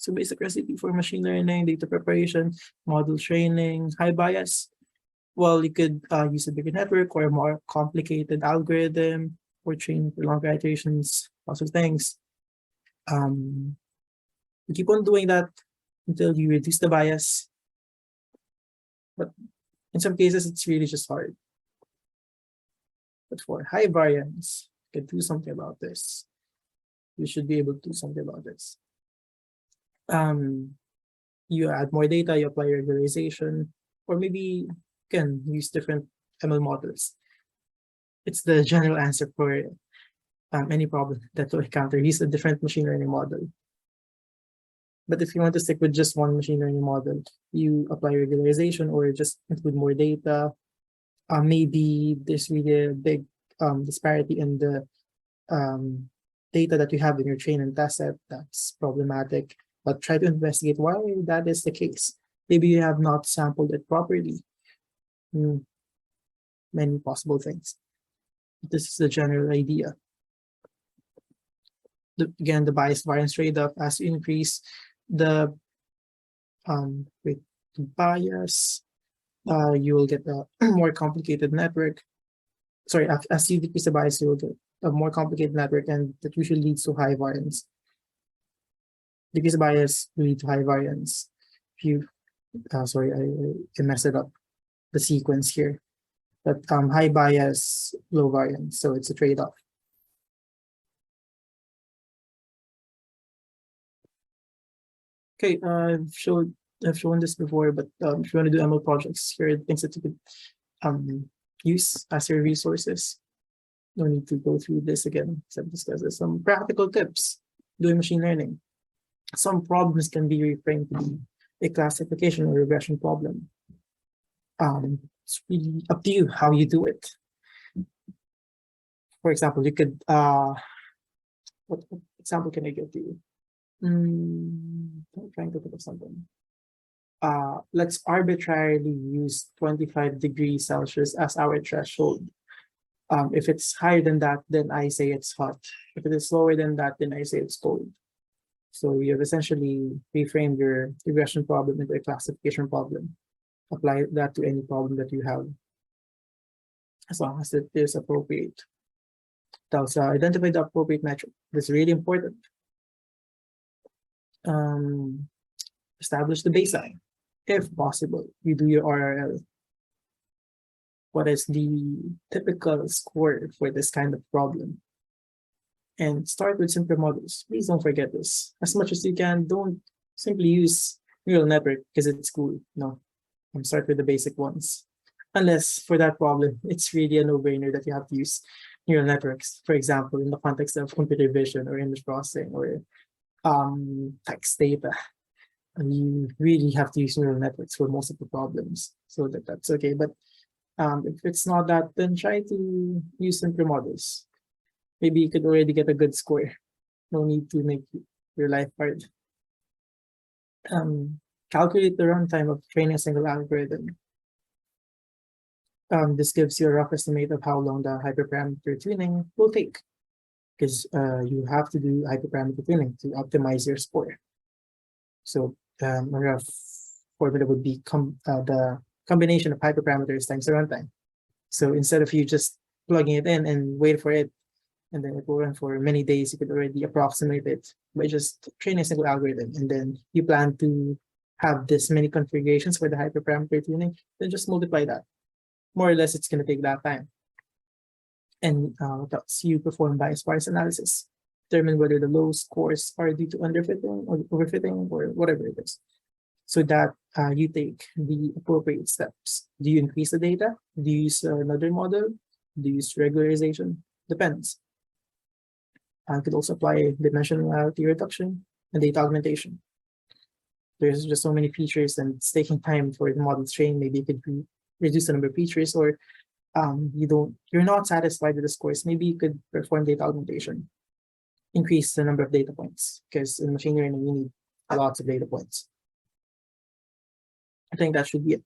So basic recipe for machine learning, data preparation, model training, high bias. Well, you could use a bigger network or a more complicated algorithm or train for longer iterations, lots of things. You keep on doing that until you reduce the bias. But in some cases, it's really just hard. But for high variance, you can do something about this. You should be able to do something about this. You add more data, you apply regularization, or maybe you can use different ML models. It's the general answer for any problem that you encounter. Use a different machine learning model. But if you want to stick with just one machine learning model, you apply regularization or just include more data. Maybe there's really a big disparity in the data that you have in your train and test set. That's problematic, but try to investigate why that is the case. Maybe you have not sampled it properly. Many possible things. This is the general idea. Again, the bias variance trade-off, as you increase the bias, you will get a more complicated network. Sorry, as you decrease the bias, you will get a more complicated network, and that usually leads to high variance. Decrease the bias will lead to high variance. If you, sorry, I messed it up, the sequence here. But high bias, low variance, so it's a trade-off. Okay, I've shown this before, but if you want to do ML projects, here are things that you could use as your resources. No need to go through this again, except discuss this. Some practical tips doing machine learning. Some problems can be reframed to be a classification or regression problem. It's really up to you how you do it. For example, you could, what example can I give to you? I'm trying to think of something. Let's arbitrarily use 25 degrees Celsius as our threshold. If it's higher than that, then I say it's hot. If it is lower than that, then I say it's cold. So you've essentially reframed your regression problem into a classification problem. Apply that to any problem that you have, as long as it is appropriate. Also, identify the appropriate metric. This is really important. Establish the baseline. If possible, you do your RRL. What is the typical score for this kind of problem? And start with simpler models. Please don't forget this. As much as you can, don't simply use neural network because it's cool. No, start with the basic ones. Unless for that problem, it's really a no-brainer that you have to use neural networks. For example, in the context of computer vision or image processing or text data. And you really have to use neural networks for most of the problems, so that's okay. But if it's not that, then try to use simpler models. Maybe you could already get a good score. No need to make your life hard. Calculate the runtime of training a single algorithm. This gives you a rough estimate of how long the hyperparameter tuning will take, because you have to do hyperparameter tuning to optimize your score. So a rough formula would be the combination of hyperparameters times the runtime. So instead of you just plugging it in and wait for it, and then it will run for many days, you could already approximate it by just training a single algorithm. And then you plan to have this many configurations for the hyperparameter tuning, then just multiply that. More or less, it's going to take that time. And what else? You perform bias analysis. Determine whether the low scores are due to underfitting or overfitting or whatever it is. So that you take the appropriate steps. Do you increase the data? Do you use another model? Do you use regularization? Depends. I could also apply dimensionality reduction and data augmentation. There's just so many features and it's taking time for the model to train. Maybe you could reduce the number of features, or you're not satisfied with the scores. Maybe you could perform data augmentation. Increase the number of data points, because in machine learning, you need lots of data points. I think that should be it.